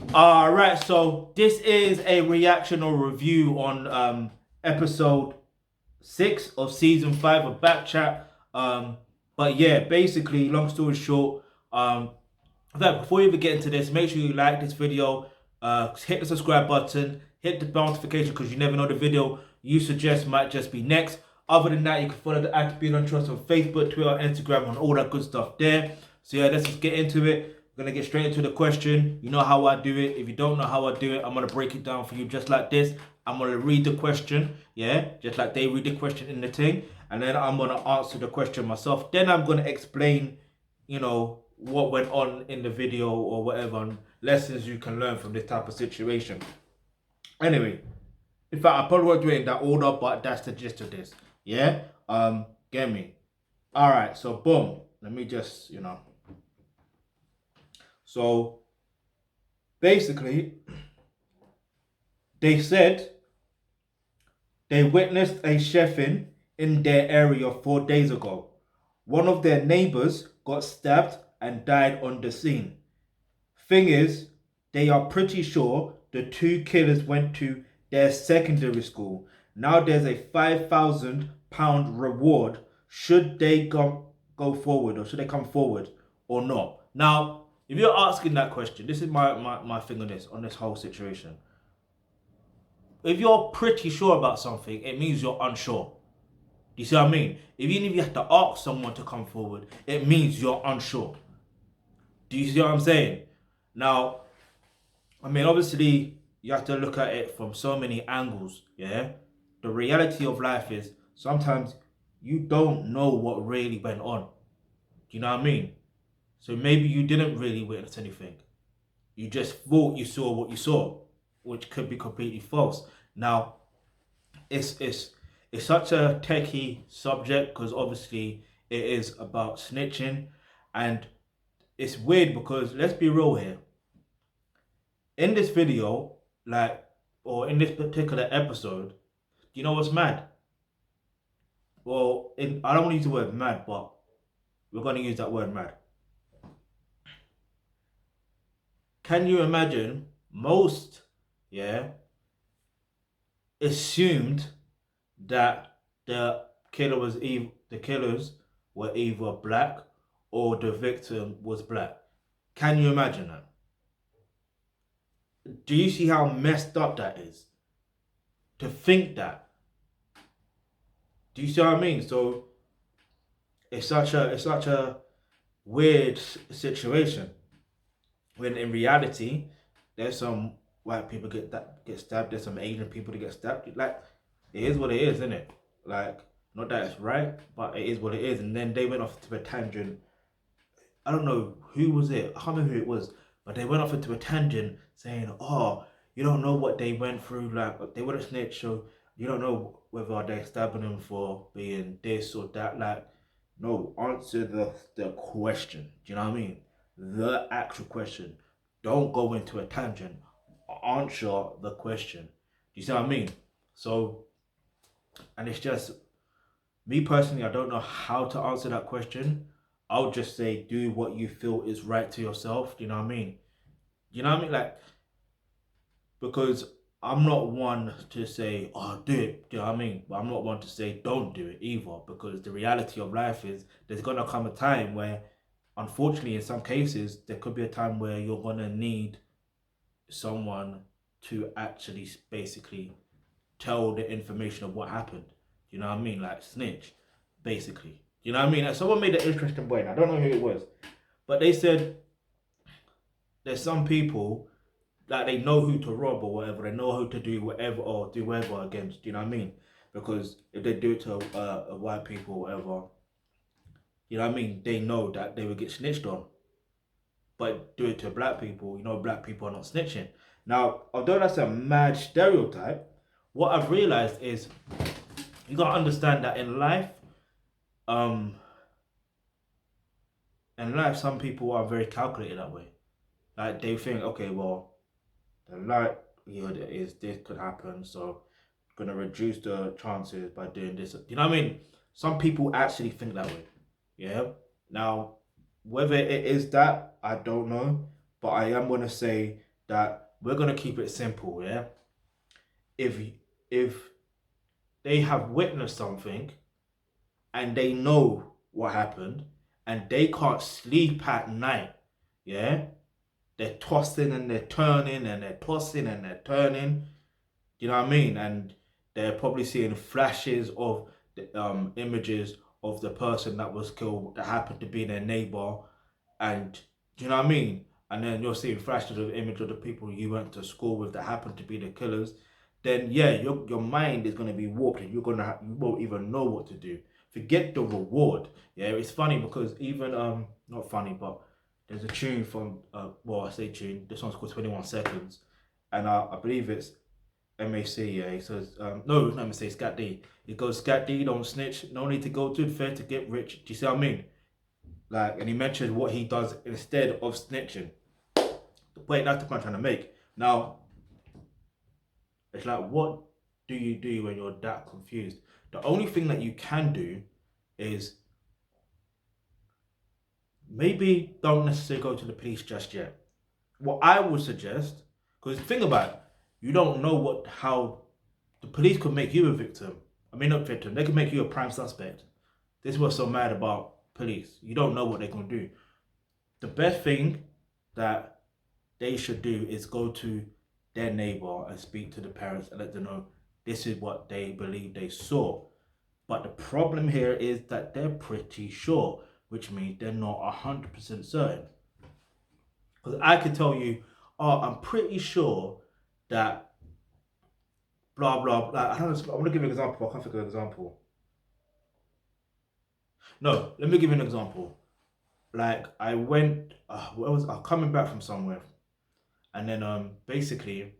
Alright, so this is a reaction or review on episode 6 of season 5 of BKCHAT. But yeah, basically, long story short, in fact, before you even get into this, make sure you like this video, hit the subscribe button, hit the notification because you never know the video you suggest might just be next. Other than that, you can follow the Alkebulantrust on Facebook, Twitter, Instagram, and all that good stuff there. So yeah, let's just get into it. We're gonna get straight into the question. You know how I do it. If you don't know how I do it, I'm gonna break it down for you just like this. I'm gonna read the question, yeah, just like they read the question in the thing, and then I'm gonna answer the question myself. Then I'm gonna explain, what went on in the video or whatever, and lessons you can learn from this type of situation. Anyway, in fact, I probably won't do it in that order, but that's the gist of this. Yeah? Get me. Alright, so boom. Let me just, So basically, they said they witnessed a chefing in their area 4 days ago. One of their neighbors got stabbed and died on the scene. Thing is, they are pretty sure the two killers went to their secondary school. Now there's a £5,000 reward should they go forward, or should they come forward or not. Now, if you're asking that question, this is my thing on this whole situation. If you're pretty sure about something, it means you're unsure. Do you see what I mean? Even if you have to ask someone to come forward, it means you're unsure. Do you see what I'm saying? Now, I mean, obviously, you have to look at it from so many angles, yeah? The reality of life is sometimes you don't know what really went on. Do you know what I mean? So maybe you didn't really witness anything. You just thought you saw what you saw, which could be completely false. Now, it's such a techie subject because obviously it is about snitching, and it's weird because let's be real here. In this video, or in this particular episode, you know what's mad? Well, I don't want to use the word mad, but we're going to use that word mad. Can you imagine most, yeah, assumed that the killers were either black or the victim was black? Can you imagine that? Do you see how messed up that is? To think that. Do you see what I mean? So it's such a weird situation when in reality there's some white people get stabbed, there's some Asian people that get stabbed. Like, it is what it is, isn't it? Like, not that it's right, but it is what it is. And then they went off to a tangent. I don't know who was it. I can't remember who it was, but they went off into a tangent saying, "Oh, you don't know what they went through. Like, they wouldn't snitch, so you don't know whether they're stabbing them for being this or that." Like, no, answer the question. Do you know what I mean? The actual question. Don't go into a tangent. Answer the question. Do you see what I mean? So, and it's just me personally, I don't know how to answer that question. I'll just say do what you feel is right to yourself. Do you know what I mean? You know what I mean? Like, because I'm not one to say, oh, do it. Do you know what I mean? But I'm not one to say, don't do it either. Because the reality of life is there's going to come a time where, unfortunately, in some cases, there could be a time where you're going to need someone to actually basically tell the information of what happened. You know what I mean? Like, snitch, basically. You know what I mean? And someone made an interesting point. I don't know who it was. But they said there's some people like they know who to rob or whatever, they know who to do whatever or do whatever against. Do you know what I mean? Because if they do it to a white people or whatever, you know what I mean, they know that they will get snitched on. But do it to black people, black people are not snitching. Now, although that's a mad stereotype, what I've realized is you gotta understand that um, in life, some people are very calculated that way. Like, they think, okay, well, the likelihood is this could happen, so I'm gonna reduce the chances by doing this. You know what I mean? Some people actually think that way. Yeah. Now, whether it is that, I don't know, but I am gonna say that we're gonna keep it simple, yeah. If if they have witnessed something and they know what happened and they can't sleep at night, yeah, they're tossing and they're turning and they're tossing and they're turning. You know what I mean? And they're probably seeing flashes of the images of the person that was killed that happened to be their neighbor, and do you know what I mean? And then you're seeing flashes of image of the people you went to school with that happened to be the killers. Then yeah, your mind is gonna be warped, and you won't even know what to do. Forget the reward. Yeah, it's funny because even not funny, but there's a tune from well, I say tune. This one's called 21 Seconds, and I believe it's MAC, yeah. He says, no, it's not MAC, it's Scat D. He goes, Scat D, don't snitch. No need to go to the fair to get rich. Do you see what I mean? Like, and he mentioned what he does instead of snitching. The point, that's the point I'm trying to make. Now, it's like, what do you do when you're that confused? The only thing that you can do is maybe don't necessarily go to the police just yet. What I would suggest, because think about it, you don't know how the police could make you a victim. I mean, not victim, they could make you a prime suspect. This is what's so mad about police. You don't know what they're going to do. The best thing that they should do is go to their neighbor and speak to the parents and let them know this is what they believe they saw. But the problem here is that they're pretty sure, which means they're not 100% certain. Because I could tell you, oh, I'm pretty sure that blah blah blah. I want to give you an example. I can't think of an example. No, let me give you an example. Like I went, where was I coming back from somewhere, and then basically,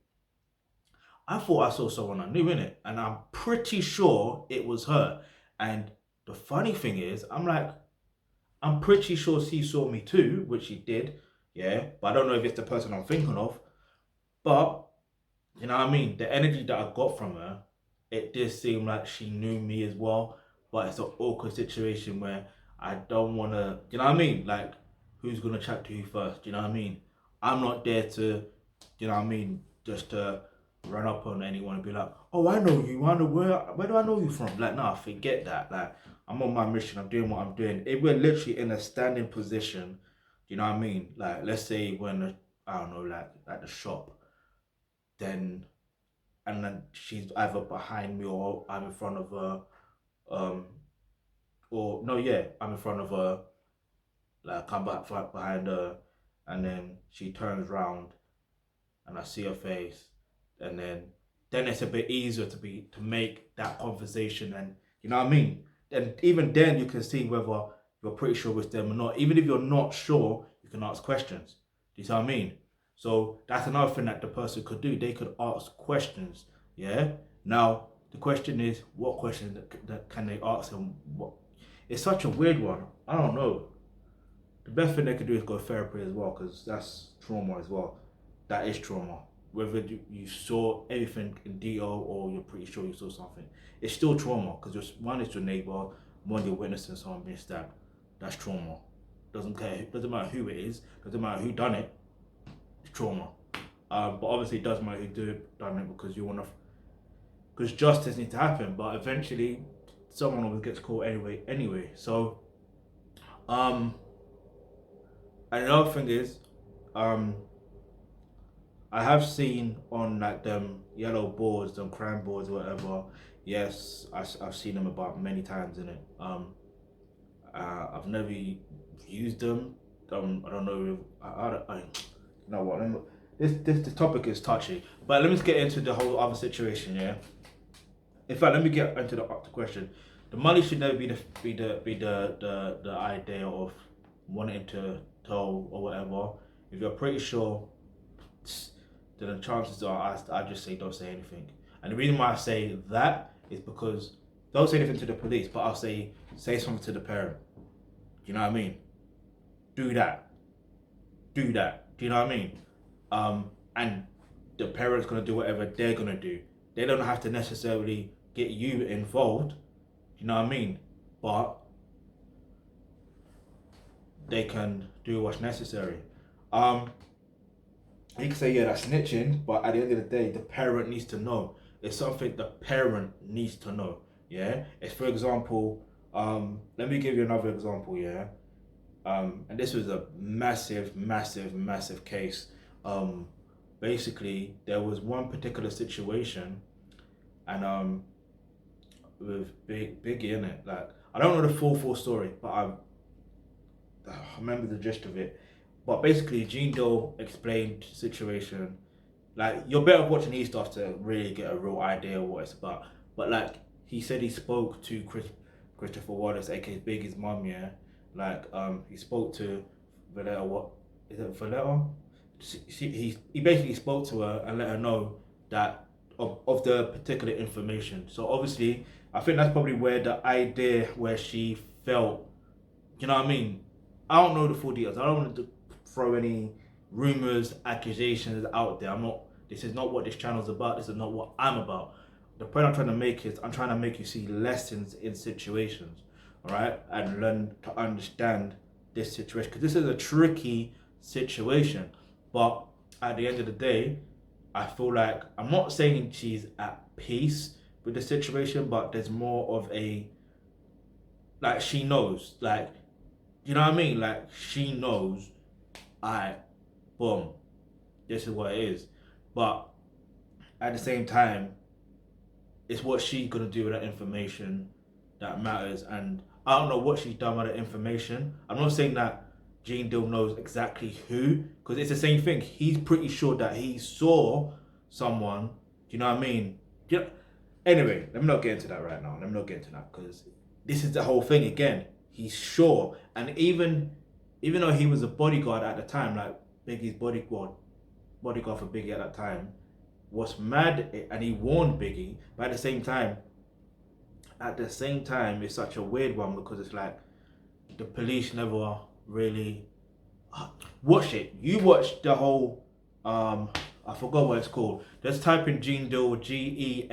I thought I saw someone I knew in it, and I'm pretty sure it was her. And the funny thing is, I'm like, I'm pretty sure she saw me too, which she did, yeah. But I don't know if it's the person I'm thinking of. But you know what I mean? The energy that I got from her, it did seem like she knew me as well. But it's an awkward situation where I don't want to, you know what I mean? Like, who's going to chat to you first? You know what I mean? I'm not there to, you know what I mean, just to run up on anyone and be like, oh, I know you. I know where do I know you from? Like, nah, forget that. Like, I'm on my mission. I'm doing what I'm doing. If we're literally in a standing position, you know what I mean? Like, let's say when, I don't know, like at the shop, then and then she's either behind me or I'm in front of her, or no, yeah, I'm in front of her, like I'm back behind her, and then she turns round and I see her face, and then it's a bit easier to make that conversation, and you know what I mean. And even then, you can see whether you're pretty sure with them or not. Even if you're not sure, you can ask questions. Do you see what I mean? So that's another thing that the person could do. They could ask questions. Yeah. Now the question is, what questions that can they ask them? What? It's such a weird one. I don't know. The best thing they could do is go to therapy as well, because that's trauma as well. That is trauma. Whether you saw everything in detail or you're pretty sure you saw something, it's still trauma, because one is your neighbor, one you're witnessing someone being stabbed. That's trauma. Doesn't care. Doesn't matter who it is. Doesn't matter who done it. It's trauma. But obviously it does matter who done it, because you want to, because justice needs to happen. But eventually, someone always gets caught anyway. So, and another thing is, I have seen on like them yellow boards, them crime boards, or whatever. Yes, I've seen them about many times in it. I've never used them. I don't know. You know what? This topic is touchy, but let me just get into the whole other situation. Yeah. In fact, let me get into the question. The money should never be the idea of wanting to tell or whatever. If you're pretty sure, then the chances are I just say don't say anything. And the reason why I say that is because don't say anything to the police, but I'll say something to the parent. Do you know what I mean? Do that. Do that. Do you know what I mean? And the parent's gonna do whatever they're gonna do. They don't have to necessarily get you involved. You know what I mean? But they can do what's necessary. he can say, yeah, that's snitching, but at the end of the day, the parent needs to know. It's something the parent needs to know. Yeah. It's, for example, let me give you another example. Yeah. And this was a massive case. Basically, there was one particular situation, and with Biggie in it. Like, I don't know the full story, but I remember the gist of it. But basically, Gene Doe explained the situation. Like, you're better watching his stuff to really get a real idea of what it's about. But like, he said he spoke to Christopher Wallace, aka Biggie's mum. Yeah, like he spoke to Valletta. What is it, Valletta? He basically spoke to her and let her know that of the particular information. So obviously, I think that's probably where the idea where she felt, you know what I mean? I don't know the full details. I don't want to throw any rumors, accusations out there. This is not what this channel is about. This is not what I'm about. The point I'm trying to make is I'm trying to make you see lessons in situations, all right? And learn to understand this situation. Because this is a tricky situation. But at the end of the day, I feel like, I'm not saying she's at peace with the situation, but there's more of a, like, she knows, like, you know what I mean? Like, she knows, boom, this is what it is. But at the same time, it's what she's gonna do with that information that matters. And I don't know what she's done with that information. I'm not saying that Gene Dill knows exactly who, because it's the same thing. He's pretty sure that he saw someone. Do you know what I mean? Anyway, let me not get into that right now. Let me not get into that, because this is the whole thing again. He's sure, and even though he was a bodyguard at the time, like Biggie's bodyguard for Biggie at that time, was mad, and he warned Biggie. But at the same time, it's such a weird one, because it's like the police never really watch it. You watch the whole I forgot what it's called. Just type in Gene Deal, Gene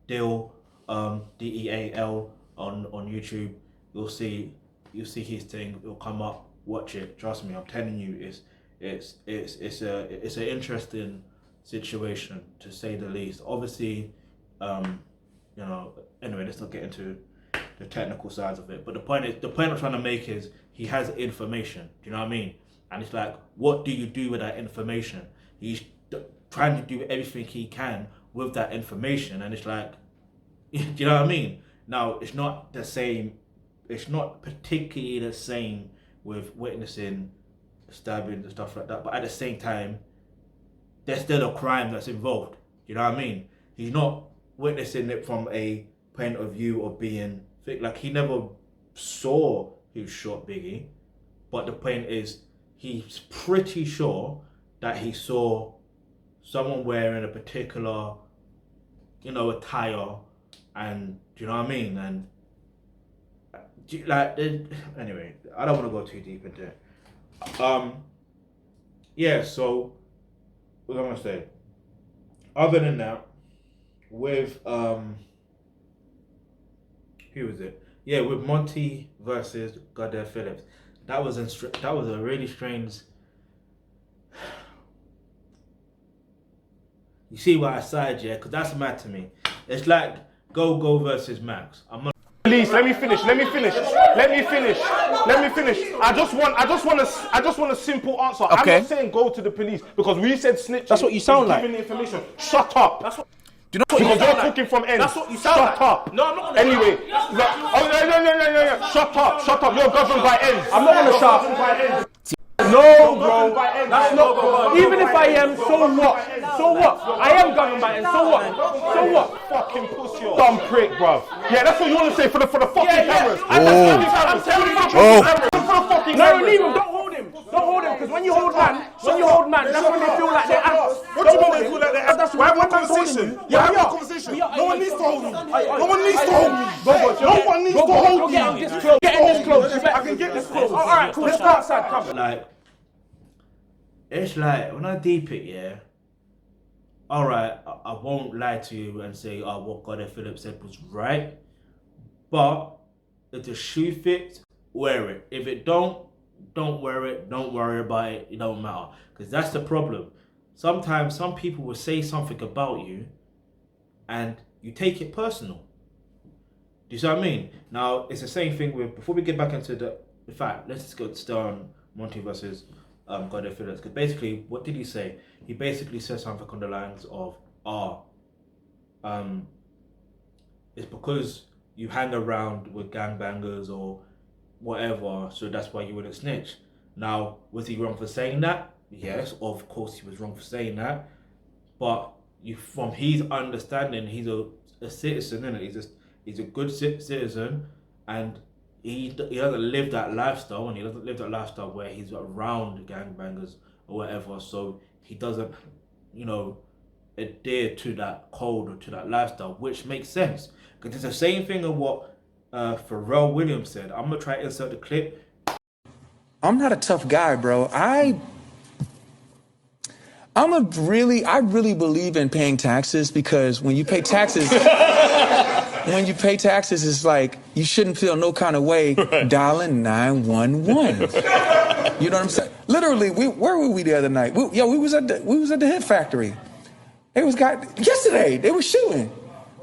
Deal, Deal on YouTube. You'll see his thing. It'll come up. Watch it. Trust me. I'm telling you, it's an interesting situation, to say the least. Obviously, anyway, let's not get into the technical sides of it. But the point I'm trying to make is, he has information. Do you know what I mean? And it's like, what do you do with that information? He's trying to do everything he can with that information, and it's like, do you know what I mean? Now, it's not the same. It's not particularly the same with witnessing stabbings and stuff like that. But at the same time, there's still a crime that's involved. You know what I mean? He's not witnessing it from a point of view of being like, he never saw who shot Biggie, but the point is, he's pretty sure that he saw someone wearing a particular, attire, and do you know what I mean? And like, anyway, I don't want to go too deep into it. Yeah. So what am I gonna say? Other than that, with who was it? Yeah, with Monty versus Goddard Phillips. That was a really strange. You see why I side, yeah? Because that's mad to me. It's like Go versus Max. I'm not. Please, let me finish. I just want a simple answer. Okay. I'm not saying go to the police, because we said snitch. That's what you sound like. Giving the information. Shut up. That's what. Do you know what because you're talking from ends. That's what you sound like. Shut up. No, I'm not gonna. Anyway. No. Shut up. You're governed by ends. I'm not gonna shout. No, bro. That's not. Even if I am, so what? I am governed by it. So what? Fucking pussy, dumb prick, bro. Yeah, that's what you want to say for the fucking cameras. I'm telling you for the fucking cameras. No, leave him. Don't hold him, because when you hold man, that's when they feel like they're ass. What do you mean they feel like they're ass? We're having a conversation. You're having a conversation. No one needs to hold me. No one needs to hold me. Get in this close. I can get this close. All right, cool. Let's go outside. Come. Like, it's like, when I deep it, yeah. All right, I won't lie to you and say, what Goddard Phillips said was right. But if the shoe fits, wear it. If it don't wear it. Don't worry about it. It don't matter. Because that's the problem. sometimes some people will say something about you and you take it personal. Do you see what I mean? Now, it's the same thing with, before we get back into the fact, let's just go stay on Monty versus Godfrey Phillips. Because basically, what did he say? He basically said something on the lines of, it's because you hang around with gangbangers or whatever, so that's why you wouldn't snitch. Now, was he wrong for saying that? Yes, of course he was wrong for saying that. But from his understanding, he's a citizen, innit? He's a good citizen, and he doesn't live that lifestyle, and he doesn't live that lifestyle where he's around gangbangers or whatever. So he doesn't, adhere to that code or to that lifestyle, which makes sense. Because it's the same thing of what Pharrell Williams said. I'm gonna try to insert the clip. I'm not a tough guy, bro. I really believe in paying taxes, because when you pay taxes, it's like you shouldn't feel no kind of way dialing 911. You know what I'm saying? Literally, where were we the other night? We was at the Hit Factory. Yesterday they were shooting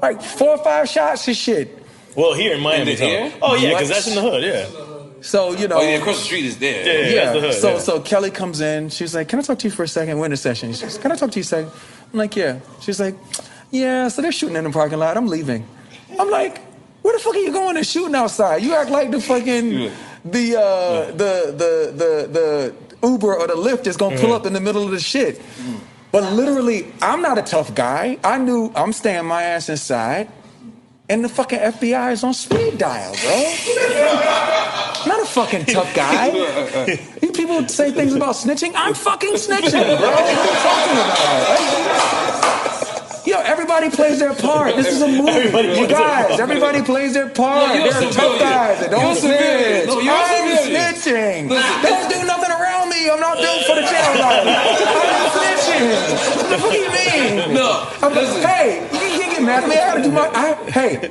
like 4 or 5 shots and shit. Well, here in Miami, oh yeah, because that's in the hood, yeah. So across the street is there. Yeah. That's the hood, So Kelly comes in. She's like, "Can I talk to you for a second? We're in a session." She says, "Can I talk to you a second?" I'm like, "Yeah." She's like, "Yeah." So they're shooting in the parking lot. I'm leaving. I'm like, "Where the fuck are you going and shooting outside? You act like the fucking the Uber or the Lyft is gonna pull up in the middle of the shit." But literally, I'm not a tough guy. I knew I'm staying my ass inside, and the fucking FBI is on speed dial, bro. Not a fucking tough guy. You people say things about snitching. I'm fucking snitching, bro. What are you talking about? Yo, everybody plays their part. This is a movie. You guys, everybody plays their part. No, They're tough guys that don't snitch. No, I'm snitching. They don't do nothing around me. I'm not built for the jail life. I'm snitching. What the fuck do you mean? No. Hey, you can't get mad at me. I gotta do my.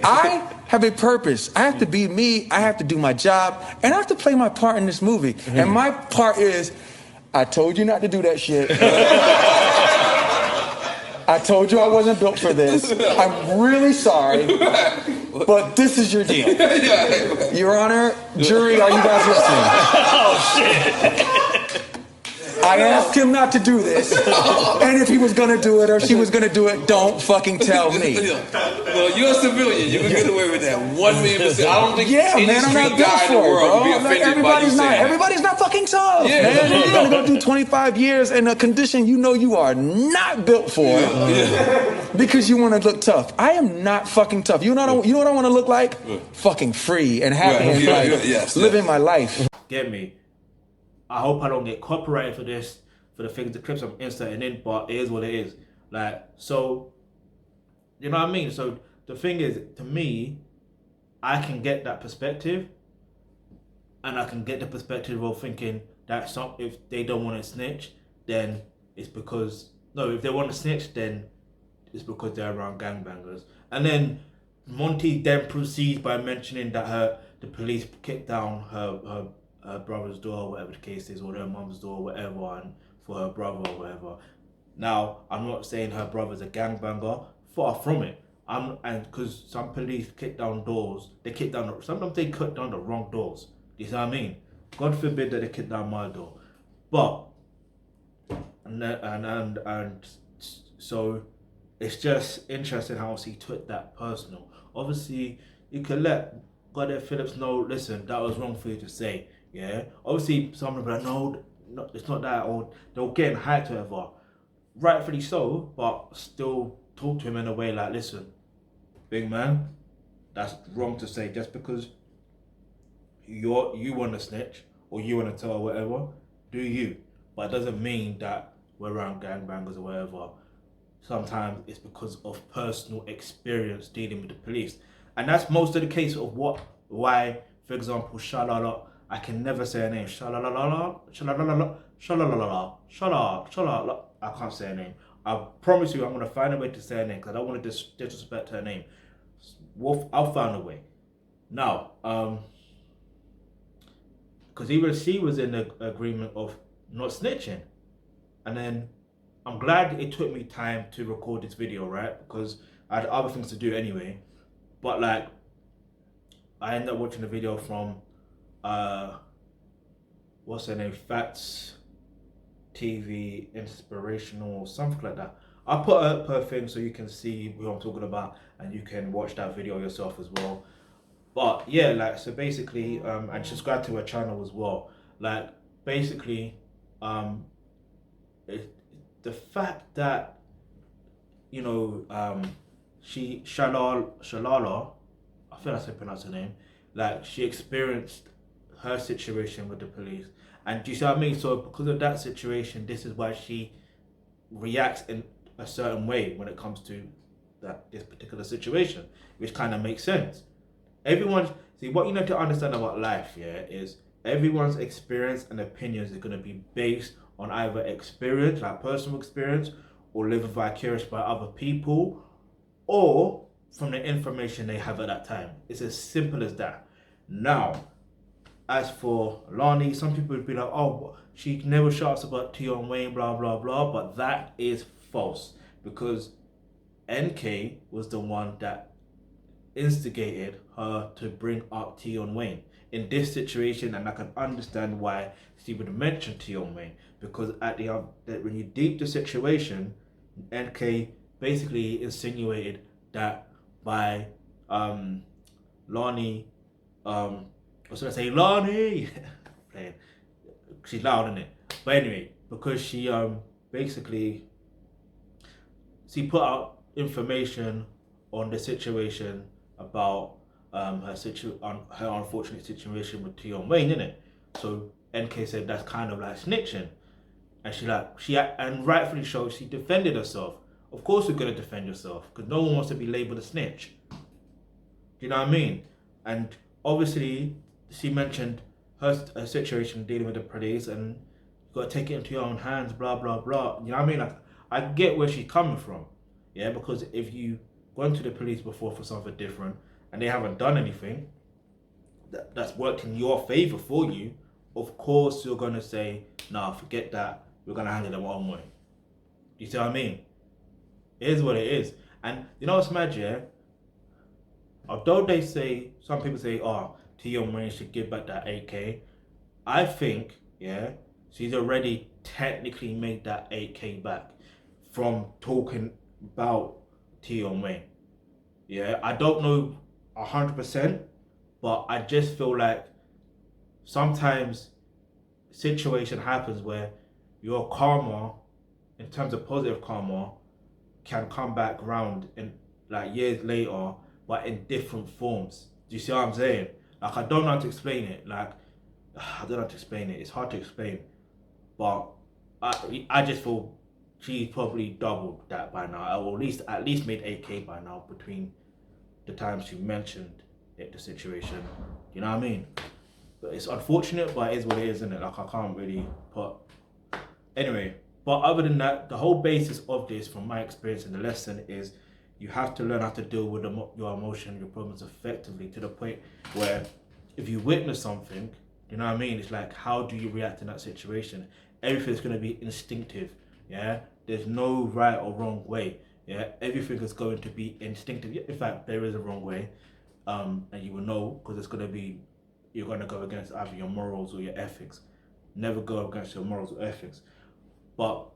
I have a purpose. I have to be me. I have to do my job, and I have to play my part in this movie. And my part is, I told you not to do that shit. I told you I wasn't built for this. I'm really sorry, but this is your deal. Your Honor, jury, are you guys listening? Oh, shit. I asked him not to do this, and if he was gonna do it or she was gonna do it, don't fucking tell me. Well, you're a civilian. You can get away with that 1,000,000%. I don't think any man, I'm not street built guy in the for it, world bro. would be offended by you saying that. Everybody's not fucking tough, Yeah. man. You're gonna go do 25 years in a condition you know you are not built for, because you want to look tough. I am not fucking tough. You know what I want to look like? Fucking free and happy and living my life. Get me? I hope I don't get copyrighted for this, for the things, the clips I'm inserting in, but it is what it is. Like, so, you know what I mean? So the thing is, to me, I can get that perspective, and I can get the perspective of thinking that if they don't want to snitch, then it's because, if they want to snitch, then it's because they're around gangbangers. And then Monty then proceeds by mentioning that the police kicked down her brother's door, whatever the case is, or her mum's door, whatever, and for her brother or whatever. Now, I'm not saying her brother's a gangbanger, far from it. Because some police kick down doors, sometimes they kick down the wrong doors. You see what I mean? God forbid that they kick down my door. But, and so, it's just interesting how he took that personal. Obviously, you can let Godfrey Phillips know, listen, that was wrong for you to say. Yeah, obviously some people are like, no, it's not that, or they'll get in hyped or whatever. Rightfully so, but still talk to him in a way like, listen, big man, that's wrong to say. Just because you want to snitch or you want to tell or whatever, do you? But it doesn't mean that we're around gangbangers or whatever. Sometimes it's because of personal experience dealing with the police, and that's most of the case of why, for example, Shalala. I can never say her name. Shalalala. I can't say her name. I promise you I'm going to find a way to say her name, because I don't want to disrespect her name. I'll find a way. Now, because even she was in the agreement of not snitching. And then I'm glad it took me time to record this video, right? Because I had other things to do anyway. But like, I ended up watching the video from what's her name, Fats TV Inspirational or something like that. I'll put up her thing so you can see what I'm talking about, and you can watch that video yourself as well. But yeah, like, so basically, and subscribe to her channel as well. Like, basically, the fact that, you know, Shalala, I feel like I pronounced her name, like, she experienced her situation with the police. And do you see what I mean? So because of that situation, this is why she reacts in a certain way when it comes to this particular situation, which kind of makes sense. See, what you need to understand about life, yeah, is everyone's experience and opinions are going to be based on either experience, like personal experience, or living vicarious by other people, or from the information they have at that time. It's as simple as that. Now, as for Lonnie, some people would be like, oh, she never shouts about Tion Wayne, blah, blah, blah. But that is false, because NK was the one that instigated her to bring up Tion Wayne in this situation. And I can understand why she would mention Tion Wayne, because at the when you deep the situation, NK basically insinuated that by Lonnie, what should I say, Lonnie? Playing. She's loud, isn't it? But anyway, because she basically she put out information on the situation about her unfortunate situation with Tion Wayne, innit? So NK said that's kind of like snitching, and and rightfully so, she defended herself. Of course, you're gonna defend yourself, because no one wants to be labeled a snitch. Do you know what I mean? And obviously, she mentioned her situation dealing with the police, and you gotta take it into your own hands, blah blah blah. You know what I mean? Like, I get where she's coming from, yeah. Because if you gone to the police before for something different and they haven't done anything that's worked in your favor for you, of course you're gonna say, nah, forget that. We're gonna handle it one way. You see what I mean? It is what it is. And you know what's mad, yeah? Although they say, some people say, oh, Tion Wayne should give back that 8K, I think, yeah, she's already technically made that 8K back from talking about Tion Wayne. Yeah, I don't know 100%, but I just feel like sometimes situation happens where your karma, in terms of positive karma, can come back round in like years later, but in different forms. Do you see what I'm saying? Like, I don't know how to explain it. Like, I don't know how to explain it. It's hard to explain. But I just feel she's probably doubled that by now, or at least made 8K by now between the times she mentioned it, the situation. You know what I mean? But it's unfortunate, but it is what it is, isn't it? Like, I can't really put... Anyway, but other than that, the whole basis of this, from my experience in the lesson, is you have to learn how to deal with your emotion, your problems effectively, to the point where if you witness something, you know what I mean? It's like, how do you react in that situation? Everything's going to be instinctive, yeah? There's no right or wrong way, yeah? Everything is going to be instinctive. In fact, there is a wrong way, and you will know, because it's going to be, you're going to go against either your morals or your ethics. Never go against your morals or ethics. But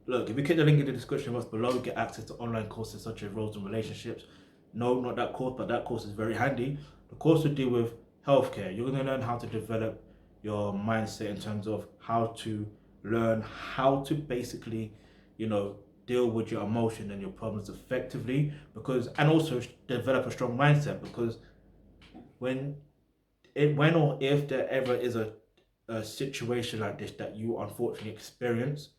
look, if you click the link in the description box below, you get access to online courses such as Roles and Relationships. No, not that course, but that course is very handy. The course will deal with healthcare. You're going to learn how to develop your mindset in terms of how to learn how to basically, you know, deal with your emotion and your problems effectively, and also develop a strong mindset, because when or if there ever is a situation like this that you unfortunately experience,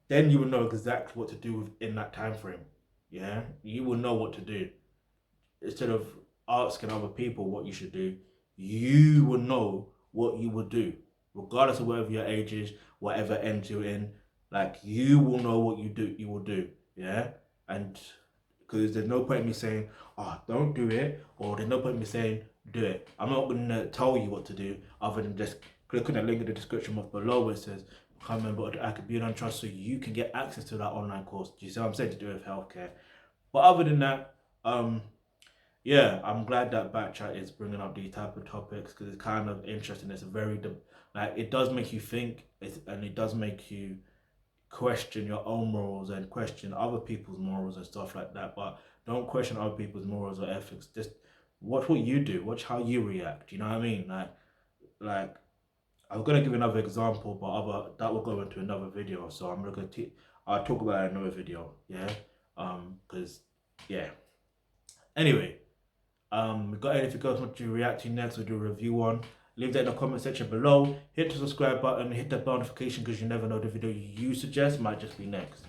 then you will know exactly what to do in that time frame. Yeah, you will know what to do. Instead of asking other people what you should do, you will know what you will do, regardless of whatever your age is, whatever end you're in. Like, you will know what you will do. Yeah, and because there's no point in me saying, oh, don't do it, or there's no point in me saying, do it. I'm not going to tell you what to do, other than just click on the link in the description box below where it says become a member of the Alkebulantrust so you can get access to that online course. Do you see what I'm saying? To do with healthcare. But other than that, yeah, I'm glad that BKCHAT is bringing up these type of topics because it's kind of interesting. It's a very, like, it does make you think, and it does make you question your own morals and question other people's morals and stuff like that. But don't question other people's morals or ethics. Just watch what you do. Watch how you react. You know what I mean? Like I was gonna give another example, but that will go into another video. So I'm gonna I'll talk about it in another video. Yeah. Because yeah. Anyway, we got anything else want to react to next? We'll do a review on. Leave that in the comment section below. Hit the subscribe button, hit that bell notification because you never know the video you suggest might just be next.